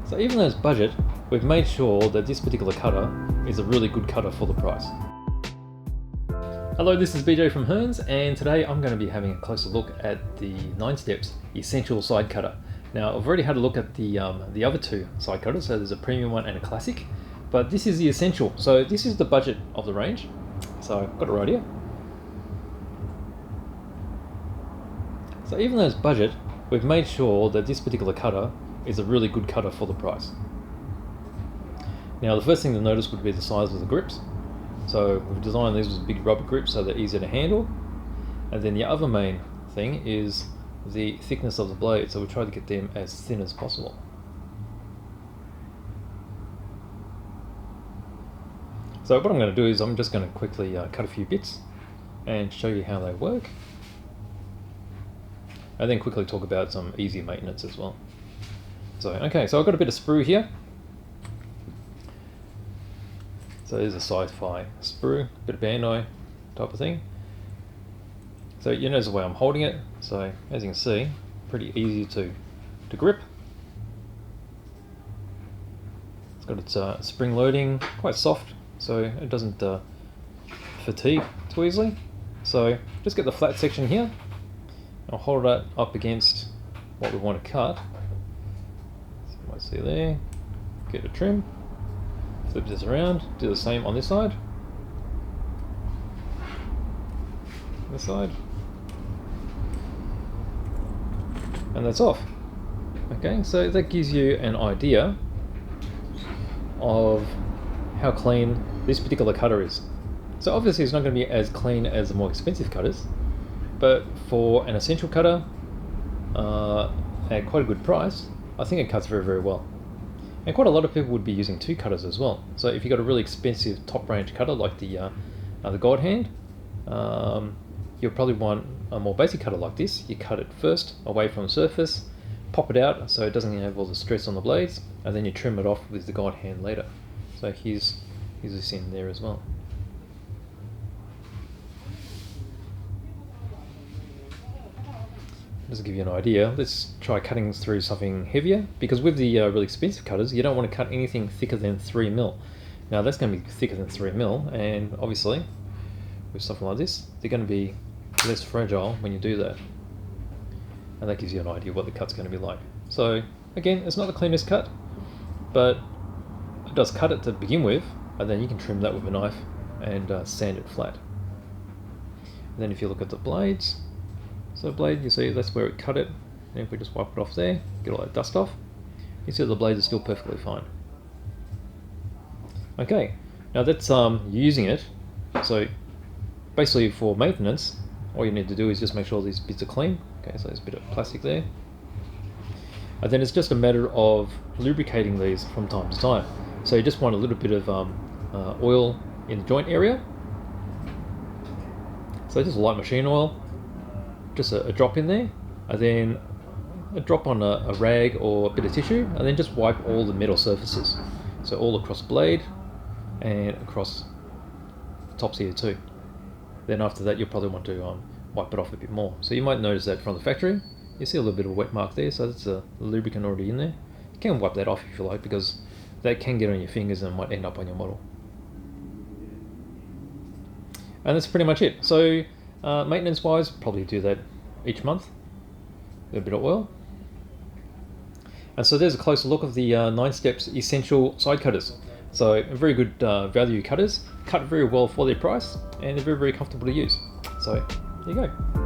So even though it's budget, we've made sure that this particular cutter is a really good cutter for the price. Hello, this is BJ from Hearns, and today I'm going to be having a closer look at the Ninesteps Essential Side Cutter. Now, I've already had a look at the other two side cutters, so there's a premium one and a classic, but this is the Essential. So this is the budget of the range. So I've got it right here. So even though it's budget, we've made sure that this particular cutter is a really good cutter for the price. Now, the first thing to notice would be the size of the grips. So we've designed these with big rubber grips so they're easier to handle. And then the other main thing is the thickness of the blade. So we try to get them as thin as possible. So what I'm going to do is I'm just going to quickly cut a few bits and show you how they work. And then quickly talk about some easy maintenance as well. So, okay, so I've got a bit of sprue here. So there's a sci-fi sprue, bit of bandai type of thing. So you notice the way I'm holding it. So as you can see, pretty easy to grip. It's got its spring loading, quite soft, so it doesn't fatigue too easily. So just get the flat section here. I'll hold that up against what we want to cut. So you might see there, get a trim. Flip this around, do the same on this side. This side. And that's off. Okay, so that gives you an idea of how clean this particular cutter is. So obviously it's not going to be as clean as the more expensive cutters, but for an essential cutter at quite a good price, I think it cuts very, very well. And quite a lot of people would be using two cutters as well. So if you've got a really expensive top range cutter like the God Hand, you'll probably want a more basic cutter like this. You cut it first away from the surface, pop it out so it doesn't have all the stress on the blades, and then you trim it off with the God Hand later. So here's this in there as well. Just to give you an idea, let's try cutting through something heavier, because with the really expensive cutters, you don't want to cut anything thicker than 3mm. Now that's going to be thicker than 3mm, and obviously with something like this, they're going to be less fragile when you do that. And that gives you an idea what the cut's going to be like. So again, it's not the cleanest cut, but it does cut it to begin with, and then you can trim that with a knife and sand it flat. And then if you look at the blades, so the blade, you see that's where it cut it, and if we just wipe it off there, get all that dust off, you see the blades are still perfectly fine. Okay, now that's using it. So basically for maintenance, all you need to do is just make sure these bits are clean. Okay, so there's a bit of plastic there. And then it's just a matter of lubricating these from time to time. So you just want a little bit of oil in the joint area. So just light machine oil. Just a drop in there, and then a drop on a rag or a bit of tissue, and then just wipe all the metal surfaces. So all across the blade and across the tops here too. Then after that you'll probably want to wipe it off a bit more. So you might notice that from the factory, you see a little bit of a wet mark there, so that's a lubricant already in there. You can wipe that off if you like, because that can get on your fingers and might end up on your model. And that's pretty much it. So maintenance wise, probably do that each month with a bit of oil. And so there's a closer look of the Ninesteps Essential Side Cutters. So very good value cutters, cut very well for their price, and they're very, very comfortable to use. So there you go.